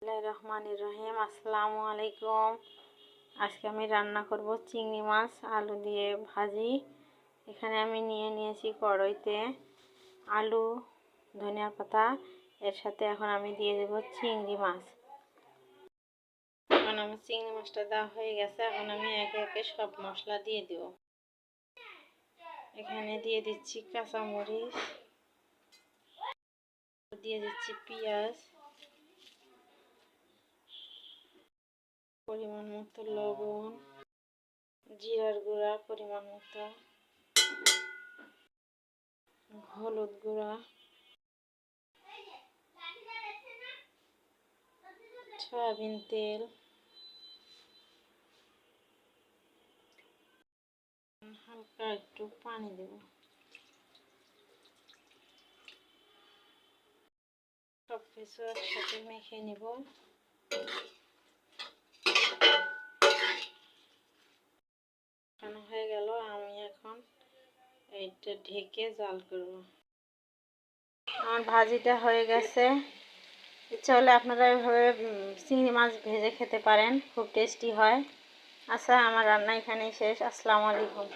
বিসমিল্লাহির রহমানির রহিম। আসসালামু আলাইকুম। আজকে আমি রান্না করব চিংড়ি মাছ আলু দিয়ে ভাজি। এখানে আমি নিয়েছি কড়াইতে আলু, ধনিয়া পাতা, এর সাথে এখন আমি দিয়ে দেব চিংড়ি মাছ। এখন আমার চিংড়ি মাছটা দেওয়া হয়ে গেছে। এখন আমি একে একে সব মশলা দিয়ে দেব। এখানে দিয়ে দিচ্ছি কাঁচামরিচ, দিয়ে দিচ্ছি পেঁয়াজ, পরিমাণ মতো লবণ, জিরার গুঁড়া পরিমাণ মতো, হলুদ গুঁড়া, সয়াবিন তেল, হালকা একটু পানি দেব। সব কিছু একসাথে মেখে নিব। হয়ে গেল, আমি এখন এইটা ঢেকে জাল করব। আমার ভাজিটা হয়ে গেছে। ইচ্ছা হলে আপনারা এভাবে চিংড়ি মাছ ভেজে খেতে পারেন, খুব টেস্টি হয়। আচ্ছা, আমার রান্না এখানেই শেষ। আসসালামু আলাইকুম।